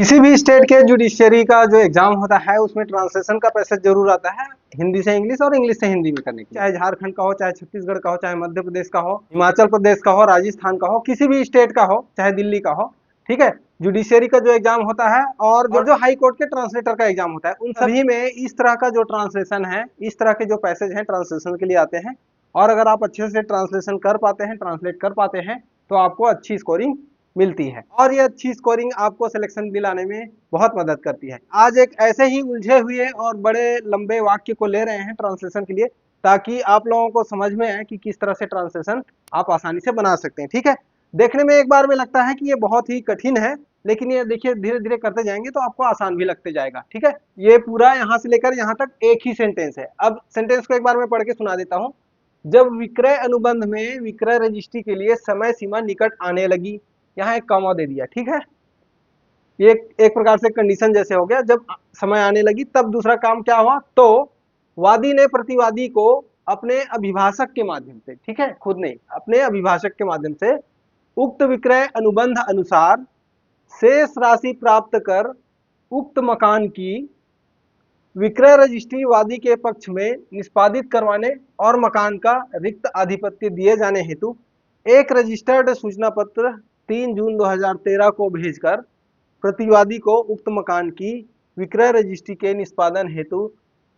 किसी भी स्टेट के जुडिशियरी का जो एग्जाम होता है उसमें ट्रांसलेशन का पैसेज जरूर आता है, हिंदी से इंग्लिश और इंग्लिश से हिंदी में करने के लिए। चाहे झारखंड का हो, चाहे छत्तीसगढ़ का हो, चाहे मध्य प्रदेश का हो, हिमाचल प्रदेश का हो, राजस्थान का हो, किसी भी स्टेट का हो, चाहे दिल्ली का हो, ठीक है। जुडिशियरी का जो एग्जाम होता है और जो हाई कोर्ट के ट्रांसलेटर का एग्जाम होता है, उन सभी में इस तरह का जो ट्रांसलेशन है, इस तरह के जो पैसेज हैं ट्रांसलेशन के लिए आते हैं। और अगर आप अच्छे से ट्रांसलेशन कर पाते हैं, ट्रांसलेट कर पाते हैं, तो आपको अच्छी स्कोरिंग मिलती है और ये अच्छी स्कोरिंग आपको सिलेक्शन दिलाने में बहुत मदद करती है। आज एक ऐसे ही उलझे हुए और बड़े लंबे वाक्य को ले रहे हैं ट्रांसलेशन के लिए, ताकि आप लोगों को समझ में आए कि किस तरह से ट्रांसलेशन आप आसानी से बना सकते हैं। ठीक है, देखने में एक बार में लगता है कि ये बहुत ही कठिन है, लेकिन ये देखिए धीरे धीरे करते जाएंगे तो आपको आसान भी लगते जाएगा। ठीक है, ये पूरा यहाँ से लेकर यहाँ तक एक ही सेंटेंस है। अब सेंटेंस को एक बार मैं पढ़ के सुना देता हूँ। जब विक्रय अनुबंध में विक्रय रजिस्ट्री के लिए समय सीमा निकट आने लगी, यहाँ एक कॉमा दे दिया। ठीक है, ये एक प्रकार से कंडीशन जैसे हो गया। जब समय आने लगी तब दूसरा काम क्या हुआ, तो वादी ने प्रतिवादी को अपने अभिभाषक के माध्यम से, ठीक है, खुद नहीं, अपने अभिभाषक के माध्यम से उक्त विक्रय अनुबंध अनुसार शेष राशि प्राप्त कर उक्त मकान की विक्रय रजिस्ट्री वादी के पक्ष में निष्पादित करवाने और मकान का रिक्त आधिपत्य दिए जाने हेतु एक रजिस्टर्ड सूचना पत्र 3 जून 2013 को भेजकर प्रतिवादी को उक्त मकान की विक्रय रजिस्ट्री के निष्पादन हेतु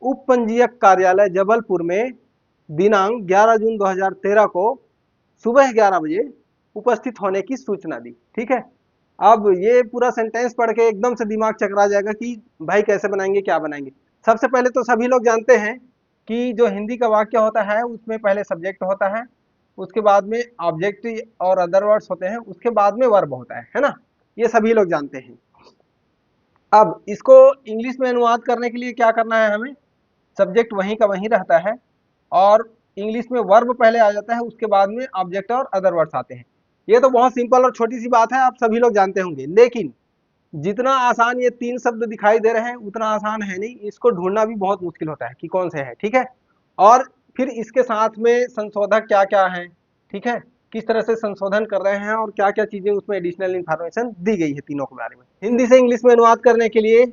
उप पंजीयक कार्यालय जबलपुर में दिनांक 11 जून 2013 को सुबह 11 बजे उपस्थित होने की सूचना दी। ठीक है, अब ये पूरा सेंटेंस पढ़ के एकदम से दिमाग चकरा जाएगा कि भाई कैसे बनाएंगे, क्या बनाएंगे। सबसे पहले तो सभी लोग जानते हैं कि जो हिंदी का वाक्य होता है उसमें पहले सब्जेक्ट होता है, उसके बाद में ऑब्जेक्ट और अदर वर्ड्स होते हैं, उसके बाद में वर्ब होता है ना, ये सभी लोग जानते हैं। अब इसको इंग्लिश में अनुवाद करने के लिए क्या करना है हमें, सब्जेक्ट वहीं का वहीं रहता है और इंग्लिश में वर्ब पहले आ जाता है, उसके बाद में ऑब्जेक्ट और अदर वर्ड्स आते हैं। ये तो बहुत सिंपल और छोटी सी बात है, आप सभी लोग जानते होंगे, लेकिन जितना आसान ये 3 शब्द दिखाई दे रहे हैं उतना आसान है नहीं, इसको ढूंढना भी बहुत मुश्किल होता है कि कौन से है। ठीक है, और फिर इसके साथ में संशोधक क्या क्या है, ठीक है, किस तरह से संशोधन कर रहे हैं और क्या क्या चीजें उसमें एडिशनल इंफॉर्मेशन दी गई है तीनों के बारे में। हिंदी से इंग्लिश में अनुवाद करने के लिए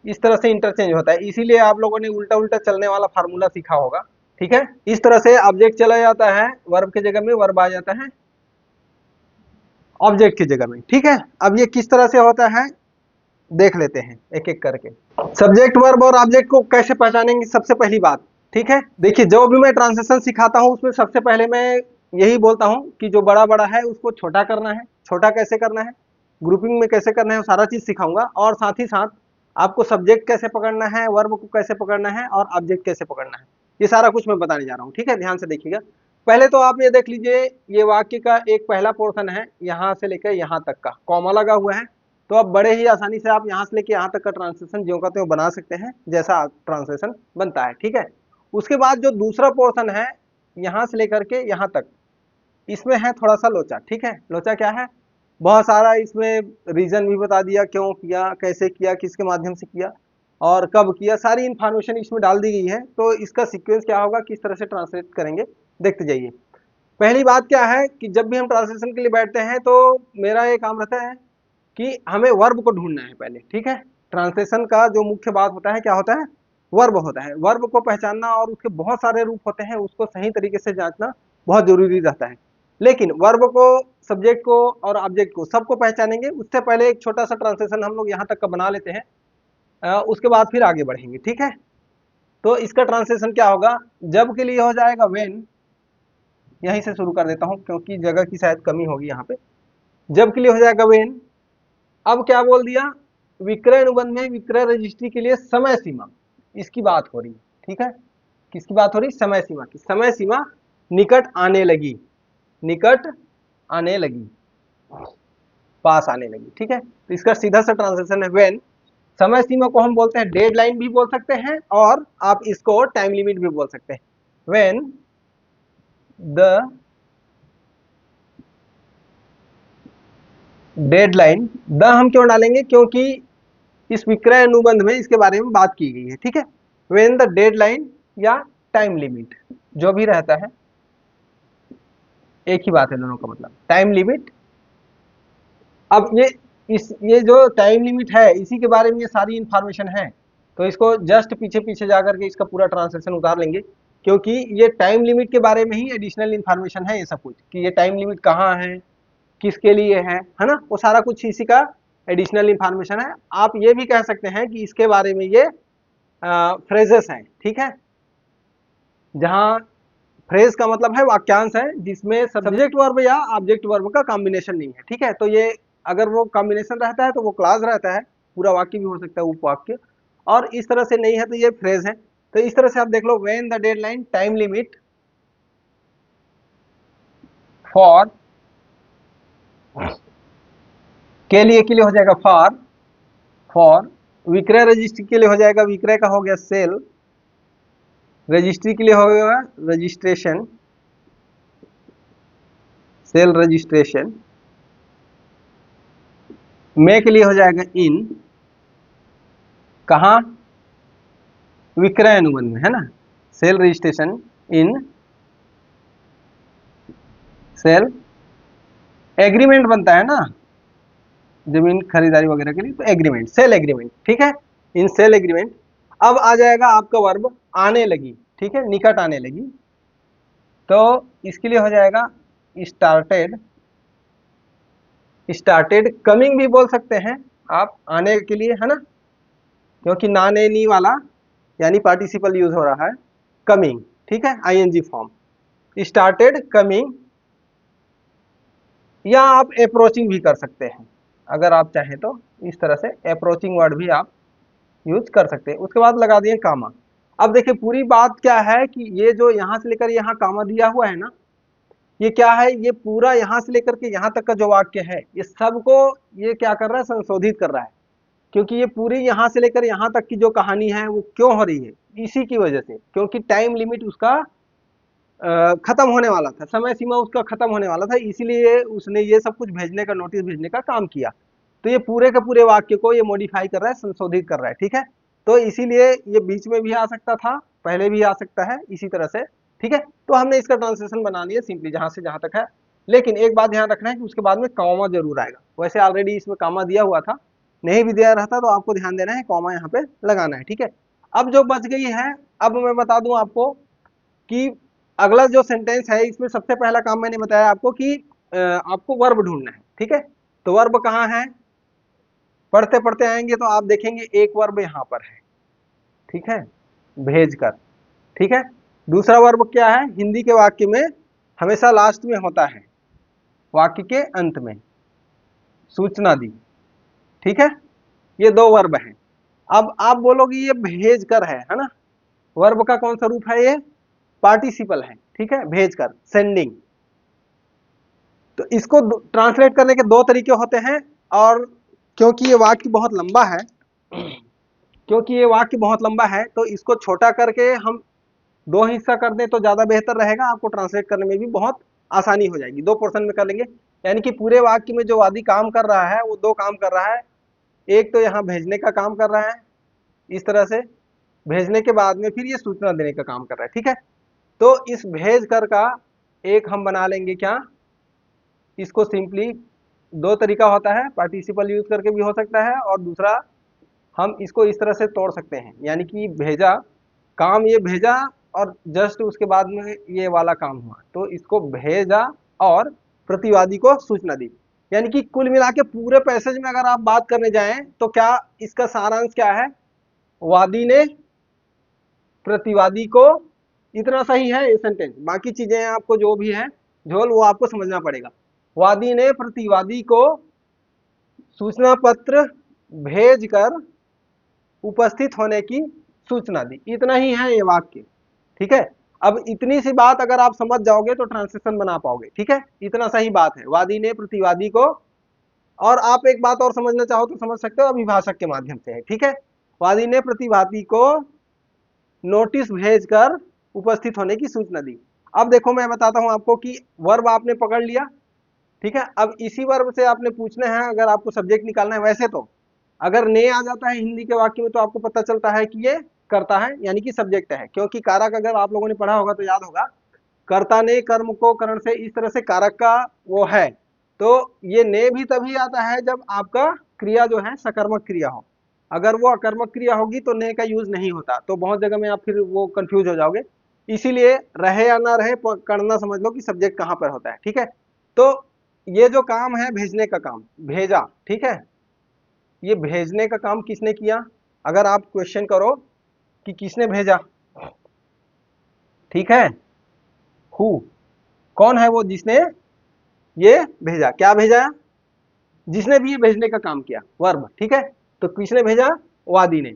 इस तरह से इंटरचेंज होता है, इसीलिए आप लोगों ने उल्टा उल्टा चलने वाला फार्मूला सीखा होगा। ठीक है, इस तरह से ऑब्जेक्ट चला जाता है, वर्ब के जगह में वर्ब आ जाता है ऑब्जेक्ट की जगह में। ठीक है, अब ये किस तरह से होता है देख लेते हैं एक एक करके। सब्जेक्ट वर्ब और ऑब्जेक्ट को कैसे पहचानेंगे, सबसे पहली बात, ठीक है, देखिए जो भी मैं ट्रांसलेशन सिखाता हूं उसमें सबसे पहले मैं यही बोलता हूं कि जो बड़ा बड़ा है उसको छोटा करना है, छोटा कैसे करना है, ग्रुपिंग में कैसे करना है, वो सारा चीज सिखाऊंगा। और साथ ही साथ आपको सब्जेक्ट कैसे पकड़ना है, वर्ब को कैसे पकड़ना है और ऑब्जेक्ट कैसे पकड़ना है, ये सारा कुछ मैं बताने जा रहा हूँ। ठीक है, ध्यान से देखिएगा। पहले तो आप ये देख लीजिए, ये वाक्य का एक पहला पोर्शन है, यहां से लेकर यहां तक का कॉमा लगा हुआ है, तो अब बड़े ही आसानी से आप यहाँ से लेके यहाँ तक का ट्रांसलेशन ज्यों का त्यों बना सकते हैं जैसा ट्रांसलेशन बनता है। ठीक है, उसके बाद जो दूसरा पोर्शन है यहाँ से लेकर के यहाँ तक, इसमें है थोड़ा सा लोचा। ठीक है, लोचा क्या है, बहुत सारा इसमें रीजन भी बता दिया, क्यों किया, कैसे किया, किसके माध्यम से किया और कब किया, सारी इन्फॉर्मेशन इसमें डाल दी गई है। तो इसका सीक्वेंस क्या होगा, किस तरह से ट्रांसलेट करेंगे, देखते जाइए। पहली बात क्या है कि जब भी हम ट्रांसलेशन के लिए बैठते हैं तो मेरा ये काम रहता है कि हमें वर्ब को ढूंढना है पहले। ठीक है, ट्रांसलेशन का जो मुख्य बात होता है क्या होता है, वर्ब होता है। वर्ब को पहचानना और उसके बहुत सारे रूप होते हैं, उसको सही तरीके से जांचना बहुत जरूरी रहता है। लेकिन वर्ब को, सब्जेक्ट को और ऑब्जेक्ट को सबको पहचानेंगे, उससे पहले एक छोटा सा ट्रांसलेशन हम लोग यहाँ तक का बना लेते हैं, उसके बाद फिर आगे बढ़ेंगे। ठीक है, तो इसका ट्रांसलेशन क्या होगा, जब के लिए हो जाएगा व्हेन, यहीं से शुरू कर देता हूँ क्योंकि जगह की शायद कमी होगी यहाँ पे। जब के लिए हो जाएगा व्हेन। अब क्या बोल दिया, विक्रय अनुबंध में विक्रय रजिस्ट्री के लिए समय सीमा, इसकी बात हो रही है। ठीक है, किसकी बात हो रही, समय सीमा की। समय सीमा निकट आने लगी, निकट आने लगी, पास आने लगी। ठीक है, तो इसका सीधा सा ट्रांसलेशन है व्हेन। समय सीमा को हम बोलते हैं डेडलाइन भी बोल सकते हैं और आप इसको टाइम लिमिट भी बोल सकते हैं। व्हेन द डेडलाइन, द हम क्यों डालेंगे, क्योंकि इस विक्रय अनुबंध में इसके बारे में बात की गई है। ठीक है, व्हेन द डेडलाइन या टाइम लिमिट जो भी रहता है, एक ही बात है दोनों का मतलब, टाइम लिमिट। अब ये ये जो टाइम लिमिट है इसी के बारे में ये सारी इंफॉर्मेशन है। तो इसको जस्ट पीछे पीछे जा करके इसका पूरा ट्रांसलेशन उतार लेंगे, क्योंकि ये टाइम लिमिट के बारे में ही एडिशनल इंफॉर्मेशन है ये सब कुछ, कि ये टाइम लिमिट कहाँ है, किसके लिए है ना, वो सारा कुछ इसी का एडिशनल इंफॉर्मेशन है। आप ये भी कह सकते हैं कि इसके बारे में ये फ्रेजेस हैं, ठीक है, जहां फ्रेज का मतलब है वाक्यांश है जिसमें सब्जेक्ट वर्ब या ऑब्जेक्ट वर्ब का कॉम्बिनेशन नहीं है, ठीक है। तो ये अगर वो कॉम्बिनेशन रहता है तो वो क्लास रहता है, पूरा वाक्य भी हो सकता है उपवाक्य, और इस तरह से नहीं है तो ये फ्रेज है। तो इस तरह से आप देख लो, when the deadline time limit for, के लिए हो जाएगा फॉर विक्रय रजिस्ट्री के लिए हो जाएगा, विक्रय का हो गया सेल, रजिस्ट्री के लिए हो गया रजिस्ट्रेशन, सेल रजिस्ट्रेशन, मे के लिए हो जाएगा इन, कहा विक्रय अनुबंध में, है ना, sale registration in sale, agreement बनता है ना जमीन खरीदारी वगैरह के लिए, तो एग्रीमेंट, सेल एग्रीमेंट, ठीक है, इन सेल एग्रीमेंट। अब आ जाएगा आपका वर्ब आने लगी, ठीक है, निकट आने लगी, तो इसके लिए हो जाएगा स्टार्टेड, स्टार्टेड, कमिंग भी बोल सकते हैं आप आने के लिए, है ना, क्योंकि ना ने नी वाला यानी पार्टिसिपल यूज हो रहा है, कमिंग, ठीक है, आईएनजी फॉर्म, स्टार्टेड कमिंग, या आप अप्रोचिंग भी कर सकते हैं अगर आप चाहें तो, इस तरह से अप्रोचिंग वर्ड भी आप यूज कर सकते हैं। उसके बाद लगा दिए कामा। अब देखिए पूरी बात क्या है कि ये जो यहाँ से लेकर यहाँ कामा दिया हुआ है ना, ये क्या है, ये पूरा यहाँ से लेकर के यहाँ तक का जो वाक्य है ये सबको ये क्या कर रहा है, संशोधित कर रहा है, क्योंकि ये पूरी यहाँ से लेकर यहाँ तक की जो कहानी है वो क्यों हो रही है, इसी की वजह से, क्योंकि टाइम लिमिट उसका खत्म होने वाला था, समय सीमा उसका खत्म होने वाला था, इसीलिए उसने ये सब कुछ भेजने का, नोटिस भेजने का काम किया। तो ये पूरे के पूरे वाक्य को ये मॉडिफाई कर रहा है, संशोधित कर रहा है, ठीक है। तो इसीलिए ये बीच में भी आ सकता था, पहले भी आ सकता है, इसी तरह से, ठीक है। तो हमने इसका ट्रांसलेशन बना लिया सिंपली जहां से जहां तक है, लेकिन एक बात ध्यान रखना है कि उसके बाद में कॉमा जरूर आएगा। वैसे ऑलरेडी इसमें कॉमा दिया हुआ था, नहीं भी दिया रहता तो आपको ध्यान देना है, कॉमा यहाँ पे लगाना है, ठीक है। अब जो बच गई है, अब मैं बता दूं आपको कि अगला जो सेंटेंस है इसमें सबसे पहला काम मैंने बताया आपको कि आपको वर्ब ढूंढना है, ठीक है। तो वर्ब कहाँ है, पढ़ते पढ़ते आएंगे तो आप देखेंगे एक वर्ब यहाँ पर है, ठीक है, भेज कर, ठीक है। दूसरा वर्ब क्या है, हिंदी के वाक्य में हमेशा लास्ट में होता है, वाक्य के अंत में, सूचना दी, ठीक है। ये दो वर्ब हैं। अब आप बोलोगे ये भेज कर है ना, वर्ब का कौन सा रूप है, ये पार्टिसिपल है, ठीक है, भेज कर, सेंडिंग। तो इसको ट्रांसलेट करने के दो तरीके होते हैं, और क्योंकि ये वाक्य बहुत लंबा है, क्योंकि ये वाक्य बहुत लंबा है तो इसको छोटा करके हम दो हिस्सा कर दें तो ज्यादा बेहतर रहेगा, आपको ट्रांसलेट करने में भी बहुत आसानी हो जाएगी। दो पोर्शन में कर लेंगे, यानी कि पूरे वाक्य में जो वादी काम कर रहा है वो दो काम कर रहा है, एक तो यहाँ भेजने का काम कर रहा है, इस तरह से भेजने के बाद में फिर ये सूचना देने का काम कर रहा है, ठीक है। तो इस भेज कर का एक हम बना लेंगे क्या, इसको सिंपली दो तरीका होता है, पार्टिसिपल यूज करके भी हो सकता है, और दूसरा हम इसको इस तरह से तोड़ सकते हैं, यानी कि भेजा काम, ये भेजा और जस्ट उसके बाद में ये वाला काम हुआ, तो इसको भेजा और प्रतिवादी को सूचना दी। यानी कि कुल मिला के पूरे पैसेज में अगर आप बात करने जाएं तो क्या इसका सारांश क्या है, वादी ने प्रतिवादी को, इतना सही है ये सेंटेंस, बाकी चीजें आपको जो भी है झोल वो आपको समझना पड़ेगा। वादी ने प्रतिवादी को सूचना पत्र भेजकर उपस्थित होने की सूचना दी, इतना ही है ये वाक्य, ठीक है। अब इतनी सी बात अगर आप समझ जाओगे तो ट्रांसलेशन बना पाओगे, ठीक है, इतना सही बात है, वादी ने प्रतिवादी को, और आप एक बात और समझना चाहो तो समझ सकते हो अभिभाषक के माध्यम से है, ठीक है। वादी ने प्रतिवादी को नोटिस भेजकर उपस्थित होने की सूचना दी। अब देखो मैं बताता हूं आपको कि वर्ब आपने पकड़ लिया, ठीक है। अब इसी वर्ब से आपने पूछना है, अगर आपको सब्जेक्ट निकालना है, वैसे तो अगर ने आ जाता है हिंदी के वाक्य में तो आपको पता चलता है कि ये करता है, यानी कि सब्जेक्ट है, क्योंकि कारक अगर आप लोगों ने पढ़ा होगा तो याद होगा, कर्ता ने कर्म को करण से, इस तरह से कारक का वो है, तो ये ने भी तभी आता है जब आपका क्रिया जो है सकर्मक क्रिया हो। अगर वो अकर्मक क्रिया होगी तो ने का यूज नहीं होता। तो बहुत जगह में आप फिर वो कंफ्यूज हो जाओगे। इसीलिए रहे या ना रहे करना समझ लो कि सब्जेक्ट कहाँ पर होता है। ठीक है, तो ये जो काम है भेजने का काम, भेजा, ठीक है, ये भेजने का काम किसने किया? अगर आप क्वेश्चन करो कि किसने भेजा, ठीक है, हु, कौन है वो जिसने ये भेजा? क्या भेजा? जिसने भी ये भेजने का काम किया, वर्ब, ठीक है। तो किसने भेजा? वादी ने।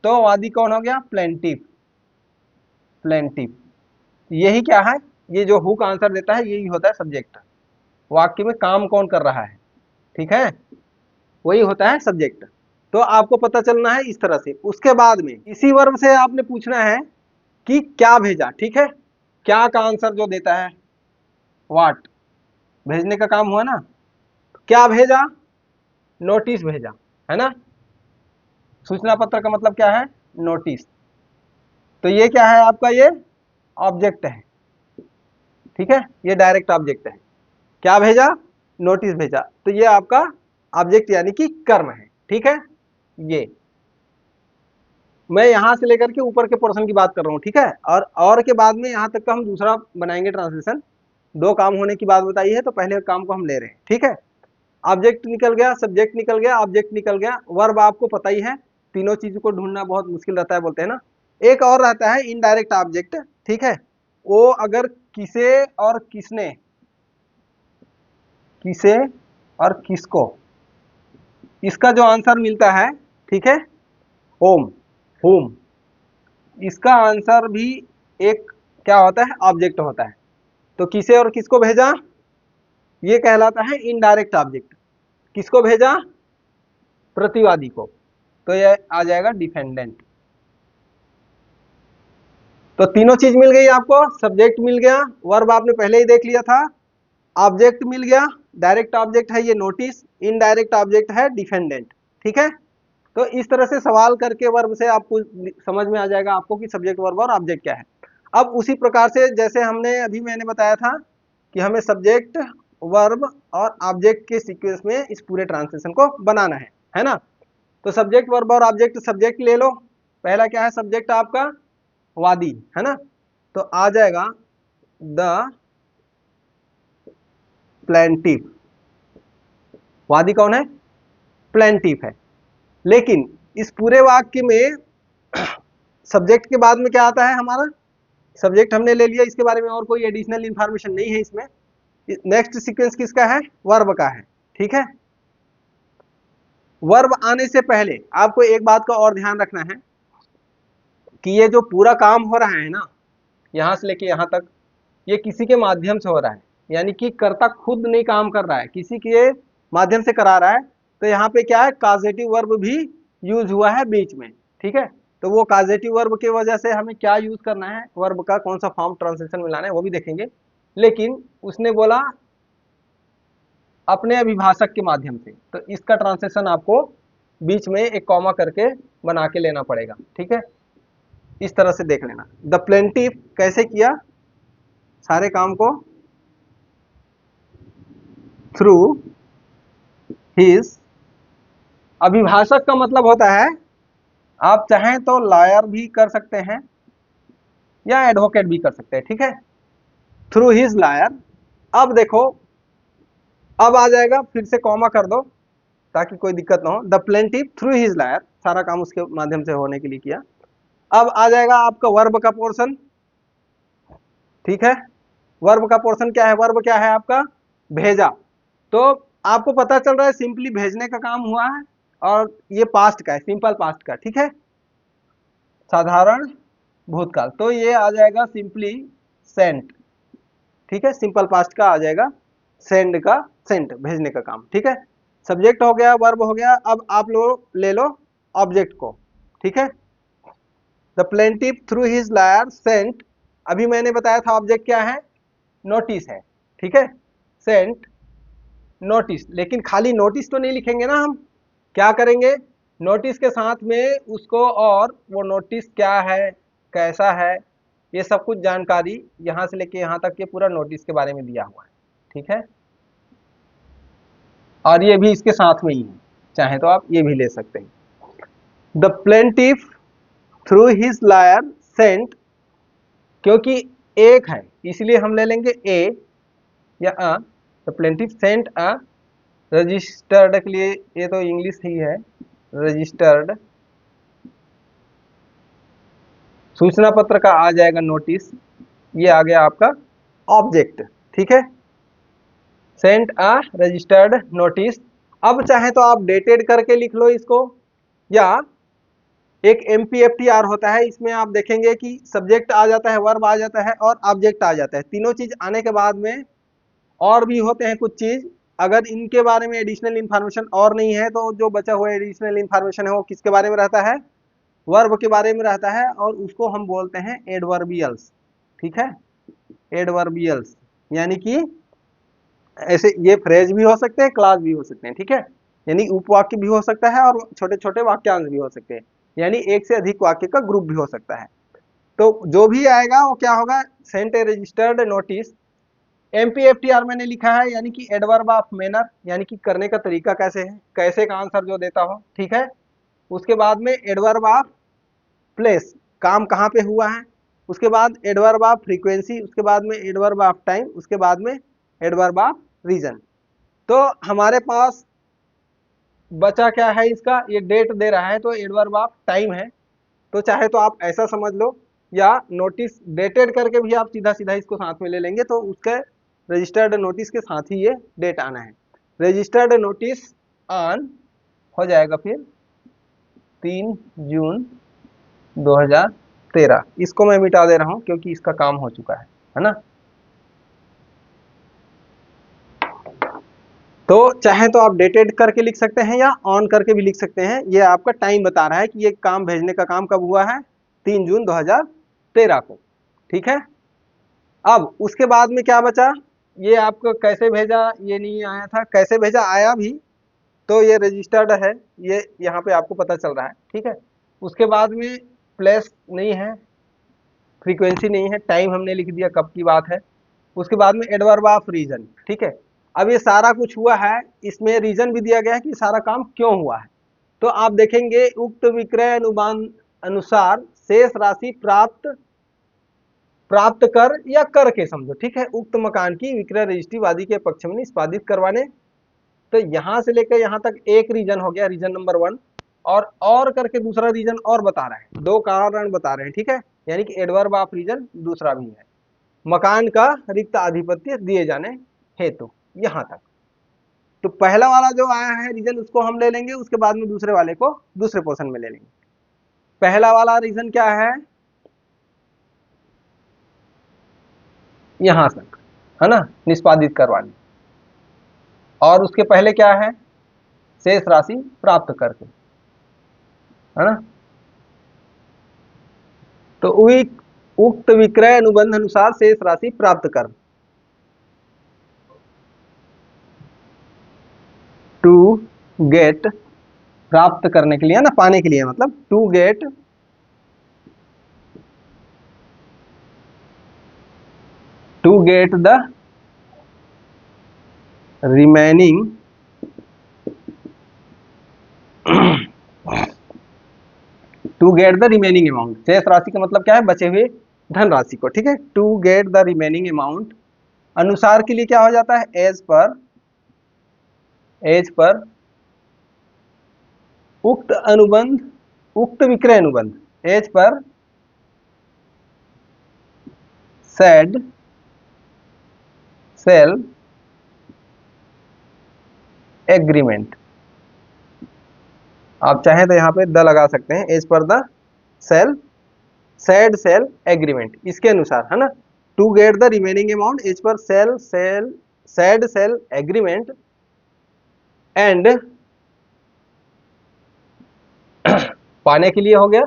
तो वादी कौन हो गया? प्लेंटिव। प्लेंटिव यही क्या है? ये जो हु का आंसर देता है यही होता है सब्जेक्ट। वाक्य में काम कौन कर रहा है, ठीक है, वही होता है सब्जेक्ट। तो आपको पता चलना है इस तरह से। उसके बाद में इसी वर्ब से आपने पूछना है कि क्या भेजा, ठीक है। क्या का आंसर जो देता है व्हाट, भेजने का काम हुआ ना। क्या भेजा? नोटिस भेजा, है ना। सूचना पत्र का मतलब क्या है? नोटिस। तो ये क्या है आपका? ये ऑब्जेक्ट है, ठीक है, ये डायरेक्ट ऑब्जेक्ट है। क्या भेजा? नोटिस भेजा। तो ये आपका ऑब्जेक्ट यानी कि कर्म है, ठीक है। ये मैं यहां से लेकर के ऊपर के पोर्शन की बात कर रहा हूं, ठीक है। और के बाद में यहां तक का हम दूसरा बनाएंगे ट्रांसलेशन। दो काम होने की बात बताई है तो पहले काम को हम ले रहे हैं, ठीक है। ऑब्जेक्ट निकल गया, सब्जेक्ट निकल गया, ऑब्जेक्ट निकल गया, वर्ब आपको पता ही है। तीनों चीजों को ढूंढना बहुत मुश्किल रहता है, बोलते हैं ना। एक और रहता है इनडायरेक्ट ऑब्जेक्ट, ठीक है। वो अगर किसे और किसने, किसे और किसको, इसका जो आंसर मिलता है, ठीक है, होम, होम, इसका आंसर भी एक क्या होता है? ऑब्जेक्ट होता है। तो किसे और किसको भेजा, ये कहलाता है इनडायरेक्ट ऑब्जेक्ट। किसको भेजा? प्रतिवादी को। तो ये आ जाएगा डिफेंडेंट। तो तीनों चीज मिल गई आपको। सब्जेक्ट मिल गया, वर्ब आपने पहले ही देख लिया था, ऑब्जेक्ट मिल गया, डायरेक्ट ऑब्जेक्ट है ये नोटिस, इनडायरेक्ट ऑब्जेक्ट है डिफेंडेंट, ठीक है। तो इस तरह से सवाल करके वर्ब से आपको समझ में आ जाएगा आपको कि सब्जेक्ट, वर्ब और ऑब्जेक्ट क्या है। अब उसी प्रकार से जैसे हमने अभी मैंने बताया था कि हमें सब्जेक्ट, वर्ब और ऑब्जेक्ट के सीक्वेंस में इस पूरे ट्रांसलेशन को बनाना है ना। तो सब्जेक्ट, वर्ब और ऑब्जेक्ट, सब्जेक्ट ले लो। पहला क्या है सब्जेक्ट आपका? वादी, है ना। तो आ जाएगा द प्लेंटिव। वादी कौन है? प्लेंटिव है। लेकिन इस पूरे वाक्य में सब्जेक्ट के बाद में क्या आता है हमारा? सब्जेक्ट हमने ले लिया, इसके बारे में और कोई एडिशनल इंफॉर्मेशन नहीं है इसमें। नेक्स्ट सीक्वेंस किसका है? वर्ब का है, ठीक है। वर्ब आने से पहले आपको एक बात का और ध्यान रखना है कि ये जो पूरा काम हो रहा है ना, यहां से लेके यहां तक, ये किसी के माध्यम से हो रहा है। यानी कि कर्ता खुद नहीं काम कर रहा है, किसी के माध्यम से करा रहा है। तो यहाँ पे क्या है? काजेटिव वर्ब भी यूज हुआ है बीच में, ठीक है। तो वो काजेटिव वर्ब की वजह से हमें क्या यूज करना है, वर्ब का कौन सा फॉर्म ट्रांसलेशन में लाना है वो भी देखेंगे। लेकिन उसने बोला अपने अभिभाषक के माध्यम से, तो इसका ट्रांसलेशन आपको बीच में एक कॉमा करके बना के लेना पड़ेगा, ठीक है। इस तरह से देख लेना। द प्लेंटिव कैसे किया सारे काम को? थ्रू हिज, अभिभाषक का मतलब होता है, आप चाहें तो लॉयर भी कर सकते हैं या एडवोकेट भी कर सकते हैं, ठीक है। Through his lawyer. अब देखो, अब आ जाएगा, फिर से कॉमा कर दो ताकि कोई दिक्कत ना हो। The plaintiff through his lawyer, सारा काम उसके माध्यम से होने के लिए किया। अब आ जाएगा आपका वर्ब का पोर्शन, ठीक है। वर्ब का पोर्शन क्या है? वर्ब क्या है आपका? भेजा। तो आपको पता चल रहा है सिंपली भेजने का काम हुआ है, और ये पास्ट का है, सिंपल पास्ट का, ठीक है, साधारण भूतकाल। तो ये आ जाएगा सिंपली सेंट, ठीक है। सिंपल पास्ट का आ जाएगा सेंड का, सेंट भेजने का काम, ठीक है। सब्जेक्ट हो गया, वर्ब हो गया। अब आप लोग ले लो ऑब्जेक्ट को, ठीक है। The plaintiff through his lawyer sent, अभी मैंने बताया था ऑब्जेक्ट क्या है? नोटिस है, ठीक है। सेंट नोटिस, लेकिन खाली नोटिस तो नहीं लिखेंगे ना हम, क्या करेंगे? नोटिस के साथ में उसको, और वो नोटिस क्या है, कैसा है, ये सब कुछ जानकारी यहाँ से लेके यहाँ तक के पूरा नोटिस के बारे में दिया हुआ है, ठीक है। और ये भी इसके साथ में ही है, चाहे तो आप ये भी ले सकते हैं। The plaintiff through his lawyer sent, क्योंकि एक है इसलिए हम ले लेंगे ए या a. The plaintiff sent a registered, के लिए ये तो इंग्लिश ही है, रजिस्टर्ड सूचना पत्र का आ जाएगा नोटिस, ये आ गया आपका ऑब्जेक्ट, ठीक है। Saint a registered notice. अब चाहे तो आप डेटेड करके लिख लो इसको, या एक MPFTR होता है, इसमें आप देखेंगे कि सब्जेक्ट आ जाता है, वर्ब आ जाता है और ऑब्जेक्ट आ जाता है। तीनों चीज आने के बाद में और भी होते हैं कुछ चीज, अगर इनके बारे में एडिशनल इन्फॉर्मेशन और नहीं है तो जो बचा हुआ एडिशनल इन्फॉर्मेशन है वो किसके बारे में रहता है, वर्ब के बारे में रहता है, और उसको हम बोलते हैं एडवर्बियल्स, ठीक है। एडवर्बियल्स यानी कि ऐसे ये फ्रेज भी हो सकते हैं, क्लास भी हो सकते हैं, ठीक है। यानी उपवाक्य भी हो सकता है और छोटे छोटे वाक्यांश भी हो सकते हैं, यानी एक से अधिक वाक्य का ग्रुप भी हो सकता है। तो जो भी आएगा वो क्या होगा, sent a registered notice. MPFTR मैंने लिखा है यानी कि एडवर्ब ऑफ मैनर, यानी कि करने का तरीका कैसे है, कैसे का आंसर जो देता हो, ठीक है। उसके बाद में एडवर्ब ऑफ प्लेस, काम कहाँ पे हुआ है। उसके बाद एडवर्ब ऑफ फ्रीक्वेंसी, उसके बाद में एडवर्ब ऑफ टाइम, उसके बाद में एडवर्ब ऑफ रीजन। तो हमारे पास बचा क्या है इसका, ये डेट दे रहा है तो एडवर्ब ऑफ टाइम है, तो चाहे तो आप ऐसा समझ लो, या नोटिस डेटेड करके भी आप सीधा सीधा इसको साथ में ले लेंगे, तो उसके रजिस्टर्ड नोटिस के साथ ही ये डेट आना है। रजिस्टर्ड नोटिस ऑन हो जाएगा फिर 3 जून 2013। इसको मैं मिटा दे रहा हूं क्योंकि इसका काम हो चुका है ना। तो चाहे तो आप डेटेड करके लिख सकते हैं या ऑन करके भी लिख सकते हैं, ये आपका टाइम बता रहा है कि ये काम भेजने का काम कब हुआ है, 3 जून 2013 को, ठीक है। अब उसके बाद में क्या बचा, ये आपको कैसे भेजा, ये नहीं आया था, कैसे भेजा आया भी, तो ये रजिस्टर्ड है, ये यहाँ पे आपको पता चल रहा है, ठीक है। उसके बाद में प्लेस नहीं है, फ्रीक्वेंसी नहीं है, टाइम हमने लिख दिया कब की बात है। उसके बाद में एडवर्ब ऑफ रीजन, ठीक है। अब ये सारा कुछ हुआ है, इसमें रीजन भी दिया गया है कि सारा काम क्यों हुआ है। तो आप देखेंगे उक्त विक्रय अनुबंध अनुसार शेष राशि प्राप्त प्राप्त कर या कर के समझो, ठीक है। उक्त मकान की विक्रय रजिस्ट्री वादी के पक्ष में निष्पादित करवाने, तो यहां से लेकर यहां तक एक रीजन हो गया, रीजन नंबर 1, और करके दूसरा रीजन और बता रहे हैं, 2 कारण बता रहे हैं, ठीक है। यानी कि एडवर्ब ऑफ रीजन दूसरा भी है, मकान का रिक्त आधिपत्य दिए जाने हेतु, यहां तक। तो पहला वाला जो आया है रीजन उसको हम ले लेंगे, उसके बाद में दूसरे वाले को दूसरे पोर्शन में ले लेंगे। पहला वाला रीजन क्या है, यहां तक है ना, निष्पादित करवाने, और उसके पहले क्या है, शेष राशि प्राप्त करके, है ना। तो उक्त विक्रय अनुबंध अनुसार शेष राशि प्राप्त कर, टू गेट, प्राप्त करने के लिए ना, पाने के लिए, मतलब to get the remaining to get the remaining amount, शेष राशि का मतलब क्या है, बचे हुए धन राशि को, ठीक है। To get the remaining amount, अनुसार के लिए क्या हो जाता है, एज पर उक्त अनुबंध, उक्त विक्रय अनुबंध, as per said sale agreement, आप चाहें तो यहाँ पे द लगा सकते हैं, as per the sale agreement, इसके अनुसार, है ना। To get the remaining amount as per said sale agreement and पाने के लिए हो गया,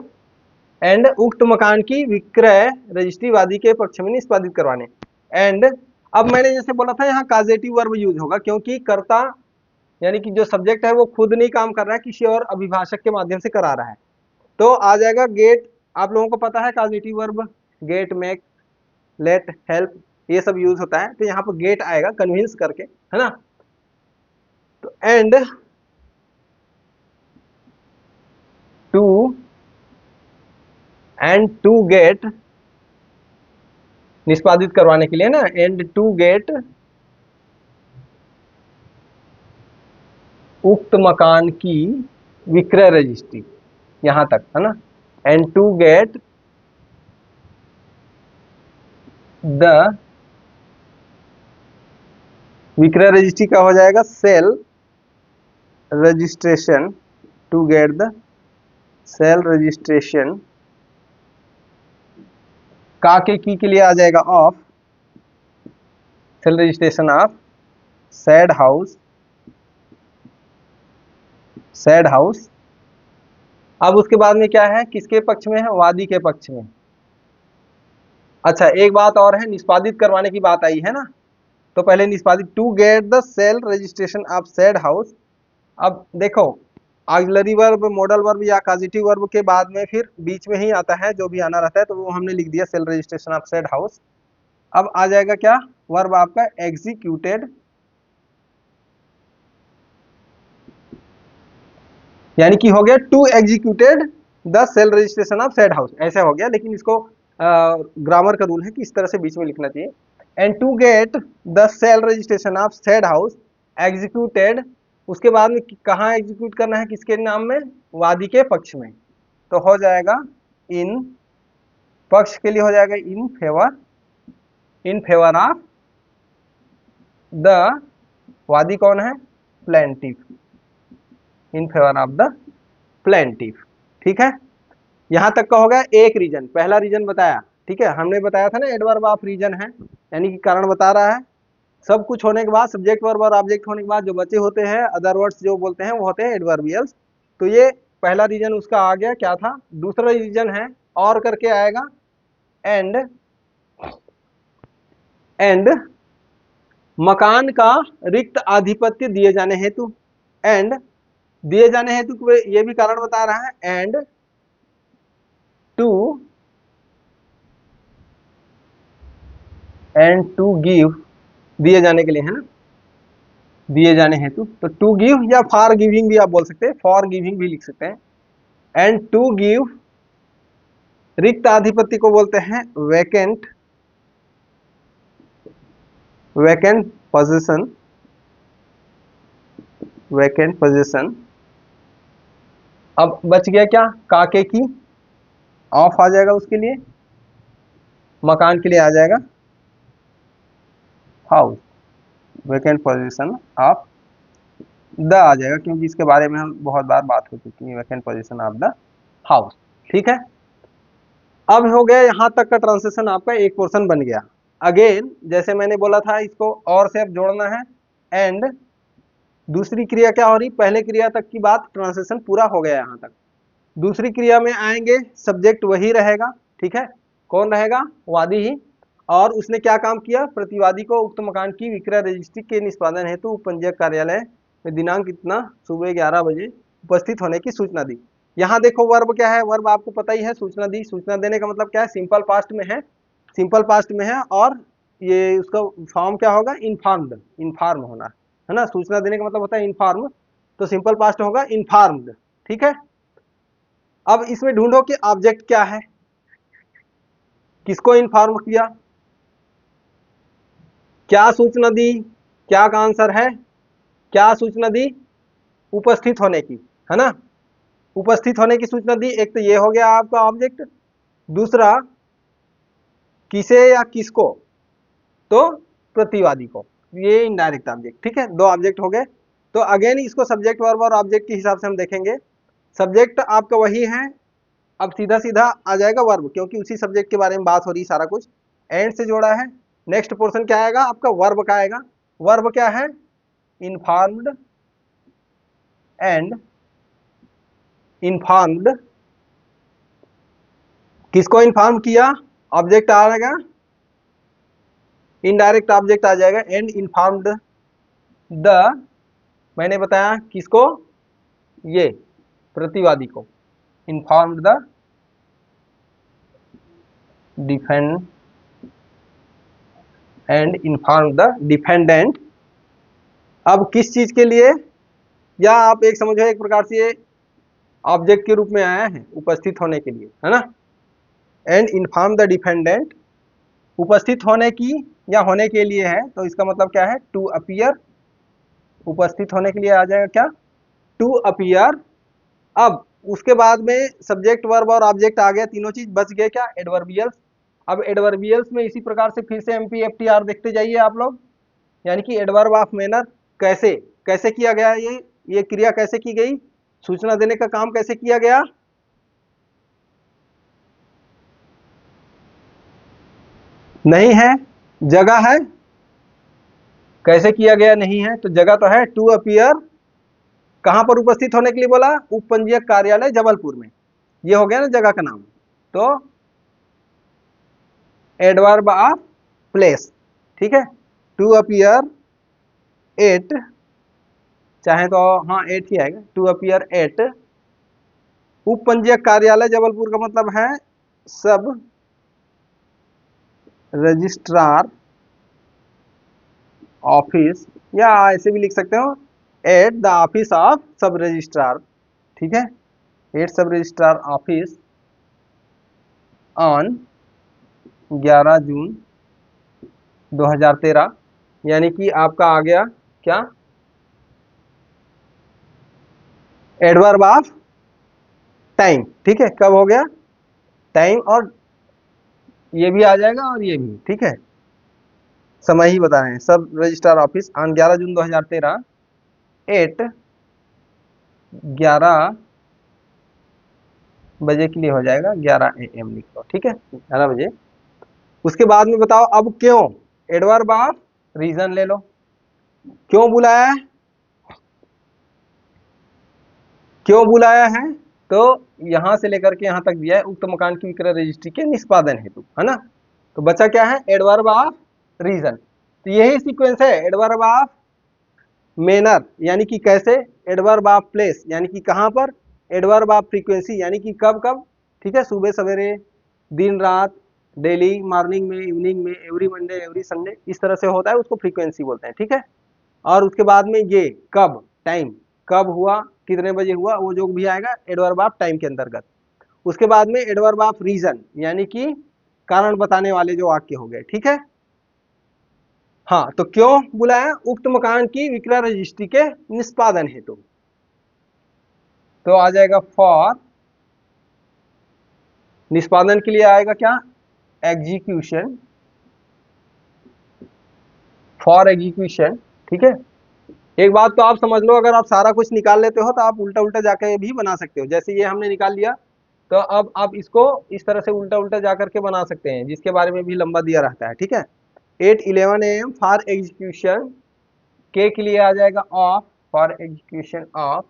एंड उक्त मकान की विक्रय रजिस्ट्री वादी के पक्ष में निष्पादित करवाने। एंड अब मैंने जैसे बोला था यहाँ काजेटिव वर्ब यूज होगा, क्योंकि कर्ता यानी कि जो सब्जेक्ट है वो खुद नहीं काम कर रहा है, किसी और अभिभाषक के माध्यम से करा रहा है। तो आ जाएगा गेट, आप लोगों को पता है causative verb get, make, let, help, ये सब यूज होता है, तो यहाँ पर गेट आएगा कन्विंस करके, है ना। तो एंड टू गेट, निष्पादित करवाने के लिए ना, एंड टू गेट उक्त मकान की विक्रय रजिस्ट्री, यहां तक है ना। एंड टू गेट द विक्रय रजिस्ट्री का हो जाएगा sale registration, to get the sale registration का के लिए आ जाएगा of, sale registration of said house, said house. अब उसके बाद में क्या है, किसके पक्ष में है, वादी के पक्ष में। अच्छा एक बात और है, निष्पादित करवाने की बात आई है ना, तो पहले निष्पादित, to get the sale registration of said house. अब देखो ऑक्सिलरी वर्ब, मॉडल वर्ब या कॉजेटिव वर्ब के बाद में फिर बीच में ही आता है जो भी आना रहता है, तो वो हमने लिख दिया sale registration of said house. अब आ जाएगा क्या, वर्ब आपका एग्जीक्यूटेड, यानी कि हो गया to executed the sale registration of said house, ऐसा हो गया। लेकिन इसको ग्रामर का रूल है कि इस तरह से बीच में लिखना चाहिए। And to get the sale registration of said house executed, उसके बाद में कहाँ एग्जीक्यूट करना है, किसके नाम में, वादी के पक्ष में। तो हो जाएगा इन, पक्ष के लिए हो जाएगा इन फेवर ऑफ द, वादी कौन है, plaintiff, in favour of the plaintiff. ठीक है, यहां तक का हो गया एक रीजन, पहला रीजन बताया। ठीक है, हमने बताया था ना एडवर्ब ऑफ रीजन है, यानी कि कारण बता रहा है। सब कुछ होने के बाद, सब्जेक्ट वर्ब और ऑब्जेक्ट होने के बाद जो बचे होते हैं अदर वर्ड्स जो बोलते हैं वो होते हैं एडवर्बियल्स। तो ये पहला रीजन उसका आ गया, क्या था। दूसरा रीजन है और करके आएगा, एंड मकान का रिक्त आधिपत्य दिए जाने हेतु, एंड दिए जाने हेतु ये भी कारण बता रहा है, एंड टू गिव, दिए जाने के लिए है ना, दिए जाने हेतु। तो टू गिव या फॉर गिविंग भी आप बोल सकते हैं, फॉर गिविंग भी लिख सकते हैं। एंड टू गिव, रिक्त आधिपत्य को बोलते हैं vacant, vacant position, vacant position. अब बच गया क्या, काके की, ऑफ आ जाएगा उसके लिए, मकान के लिए आ जाएगा house, vacant position of the आ जाएगा, क्योंकि इसके बारे में हम बहुत बार बात हो चुकी है, vacant position of the house. ठीक है, अब हो गया यहां तक का ट्रांसलेशन, आपका एक पोर्शन बन गया। अगेन जैसे मैंने बोला था, इसको और से अब जोड़ना है। एंड दूसरी क्रिया क्या हो रही, पहले क्रिया तक की बात, ट्रांसलेशन पूरा हो गया यहां तक। दूसरी क्रिया में आएंगे, सब्जेक्ट वही रहेगा। ठीक है, कौन रहेगा, वादी ही। और उसने क्या काम किया, प्रतिवादी को उक्त मकान की विक्रय रजिस्ट्री के निष्पादन हेतु पंजीयक कार्यालय में दिनांक इतना सुबह 11 बजे उपस्थित होने की सूचना दी। यहाँ देखो वर्ब क्या है, वर्ब आपको पता ही है, सूचना दी। सूचना देने का मतलब क्या है, सिंपल पास्ट में है, सिंपल पास्ट में है। और ये उसका फॉर्म क्या होगा, इन्फॉर्म्ड, इन्फॉर्म होना है ना। सूचना देने का मतलब होता है इन्फॉर्म, तो सिंपल पास्ट होगा इन्फॉर्म्ड। ठीक है, अब इसमें ढूंढो कि ऑब्जेक्ट क्या है, किसको इन्फॉर्म किया, क्या सूचना दी, क्या का आंसर है, क्या सूचना दी, उपस्थित होने की, है ना। उपस्थित होने की सूचना दी, एक तो ये हो गया आपका ऑब्जेक्ट। दूसरा किसे या किसको, तो प्रतिवादी को, ये इनडायरेक्ट ऑब्जेक्ट। ठीक है, दो ऑब्जेक्ट हो गए। तो अगेन इसको सब्जेक्ट वर्ब और ऑब्जेक्ट के हिसाब से हम देखेंगे। सब्जेक्ट आपका वही है, अब सीधा सीधा आ जाएगा वर्ब, क्योंकि उसी सब्जेक्ट के बारे में बात हो रही, सारा कुछ एंड से जोड़ा है। नेक्स्ट पोर्शन क्या आएगा आपका, वर्ब का आएगा। वर्ब क्या है, इन्फॉर्म्ड, एंड इन्फॉर्म्ड, किसको इन्फॉर्म किया, ऑब्जेक्ट आ जाएगा, इनडायरेक्ट ऑब्जेक्ट आ जाएगा। एंड इन्फॉर्म्ड द, मैंने बताया किसको, ये प्रतिवादी को। Informed the defend and inform the defendant. अब किस चीज के लिए, या आप एक समझो एक प्रकार से ये ऑब्जेक्ट के रूप में आया है उपस्थित होने के लिए, है ना। एंड इन्फॉर्म द डिफेंडेंट, उपस्थित होने की या होने के लिए है, तो इसका मतलब क्या है, टू अपीयर, उपस्थित होने के लिए आ जाएगा क्या, टू अपीयर। अब उसके बाद में सब्जेक्ट वर्ब और ऑब्जेक्ट आ गया, तीनों चीज बच गए क्या, एडवर्बियल्स। अब एडवर्बियल्स में इसी प्रकार से फिर से एमपी एफटीआर देखते जाइए आप लोग, यानी कि एडवर्ब ऑफ मैनर, कैसे कैसे किया गया, ये क्रिया कैसे की गई, सूचना देने का काम कैसे किया गया, नहीं है, जगह है, कैसे किया गया नहीं है, तो जगह तो है, टू अपीयर, कहां पर उपस्थित होने के लिए बोला, उपपंजीयक कार्यालय जबलपुर में, ये हो गया ना जगह का नाम। तो एडवर्ब ऑफ प्लेस, ठीक है, टू अपीयर एट, चाहे तो हाँ एट ही आएगा, टू अपीयर एट उपपंजीयक कार्यालय जबलपुर का मतलब है सब रजिस्ट्रार ऑफिस, या ऐसे भी लिख सकते हो एट द ऑफिस ऑफ सब रजिस्ट्रार, ठीक है, एट सब रजिस्ट्रार ऑफिस ऑन 11 जून 2013, यानी कि आपका आ गया क्या, एडवर्ब ऑफ टाइम, ठीक है, कब हो गया टाइम, और ये भी आ जाएगा और ये भी, ठीक है, समय ही बता रहे हैं, sub registrar office on 11 June 2013 at 11 बजे के लिए हो जाएगा, 11 AM लिख लो, ठीक है, 11 बजे। उसके बाद में बताओ अब क्यों, एडवर्ब ऑफ रीजन ले लो, क्यों बुलाया है, क्यों बुलाया है, तो यहां से लेकर के यहां तक दिया है, उक्त मकान की विक्रय रजिस्ट्री के निष्पादन हेतु, है ना। तो बचा क्या है, एडवर्ब ऑफ रीजन, तो यही सीक्वेंस है, एडवर्ब ऑफ मैनर यानी कि कैसे, एडवर्ब ऑफ प्लेस यानी कि कहां पर, एडवर्ब ऑफ फ्रीक्वेंसी यानी कि कब कब, ठीक है, सुबह सवेरे, दिन रात, डेली, मॉर्निंग में, इवनिंग में, एवरी मंडे, एवरी संडे, इस तरह से होता है, उसको फ्रीक्वेंसी बोलते हैं, ठीक है। और उसके बाद में ये कब, टाइम, कब हुआ, कितने बजे हुआ, वो जो भी आएगा एडवर्ब ऑफ टाइम के अंतर्गत। उसके बाद में एडवर्ब ऑफ रीजन यानी कि कारण बताने वाले जो वाक्य हो गए, ठीक है। हाँ, तो क्यों बुलाया, उक्त मकान की विक्रय रजिस्ट्री के निष्पादन हेतु, तो आ जाएगा फॉर, निष्पादन के लिए आएगा क्या, एग्जीक्यूशन, फॉर एग्जीक्यूशन, ठीक है। एक बात तो आप समझ लो, अगर आप सारा कुछ निकाल लेते हो तो आप उल्टा उल्टा जाकर भी बना सकते हो, जैसे ये हमने निकाल लिया, तो अब आप इसको इस तरह से उल्टा उल्टा जाकर के बना सकते हैं, जिसके बारे में भी लंबा दिया रहता है, ठीक है। 8:11 AM फॉर एग्जीक्यूशन, के लिए आ जाएगा ऑफ, फॉर एग्जीक्यूशन ऑफ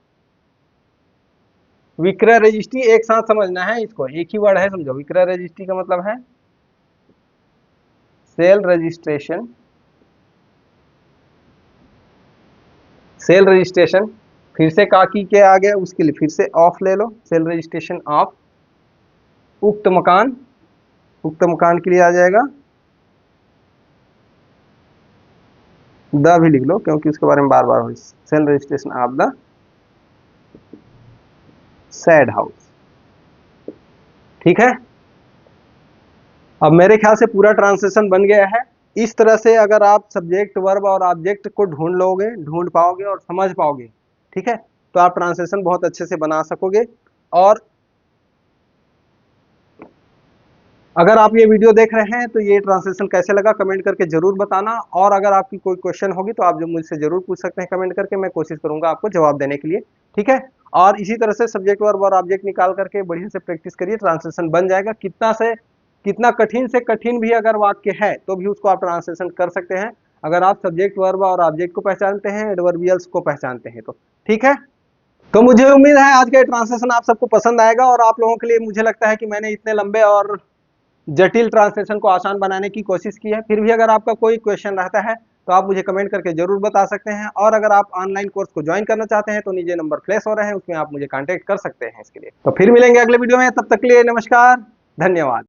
विक्रय रजिस्ट्री, एक साथ समझना है इसको, एक ही वर्ड है समझो, विक्रय रजिस्ट्री का मतलब है सेल रजिस्ट्रेशन, सेल रजिस्ट्रेशन, फिर से काकी के आ गया, उसके लिए फिर से ऑफ ले लो, सेल रजिस्ट्रेशन ऑफ उक्त मकान, उक्त मकान के लिए आ जाएगा द भी लिख लो, क्योंकि उसके बारे में बार बार हो, sale registration of the said house, ठीक है। अब मेरे ख्याल से पूरा ट्रांसलेशन बन गया है। इस तरह से अगर आप सब्जेक्ट वर्ब और ऑब्जेक्ट को ढूंढ लोगे, ढूंढ पाओगे और समझ पाओगे, ठीक है, तो आप ट्रांसलेशन बहुत अच्छे से बना सकोगे। और अगर आप ये वीडियो देख रहे हैं तो ये ट्रांसलेशन कैसे लगा कमेंट करके जरूर बताना, और अगर आपकी कोई क्वेश्चन होगी तो आप जो मुझसे जरूर पूछ सकते हैं कमेंट करके, मैं कोशिश करूंगा आपको जवाब देने के लिए, ठीक है। और इसी तरह से सब्जेक्ट वर्ब और ऑब्जेक्ट निकाल करके बढ़िया से प्रैक्टिस करिए, ट्रांसलेशन बन जाएगा। कितना कठिन से कठिन भी अगर वाक्य है तो भी उसको आप ट्रांसलेशन कर सकते हैं, अगर आप सब्जेक्ट वर्ब और ऑब्जेक्ट को पहचानते हैं, एडवर्बियल्स को पहचानते हैं तो, ठीक है। तो मुझे उम्मीद है आज का ट्रांसलेशन आप सबको पसंद आएगा, और आप लोगों के लिए मुझे लगता है कि मैंने इतने लंबे और जटिल ट्रांसलेशन को आसान बनाने की कोशिश की है। फिर भी अगर आपका कोई क्वेश्चन रहता है तो आप मुझे कमेंट करके जरूर बता सकते हैं, और अगर आप ऑनलाइन कोर्स को ज्वाइन करना चाहते हैं तो नीचे नंबर फ्लैश हो रहे हैं, उसमें आप मुझे कांटेक्ट कर सकते हैं इसके लिए। तो फिर मिलेंगे अगले वीडियो में, तब तक के लिए नमस्कार, धन्यवाद।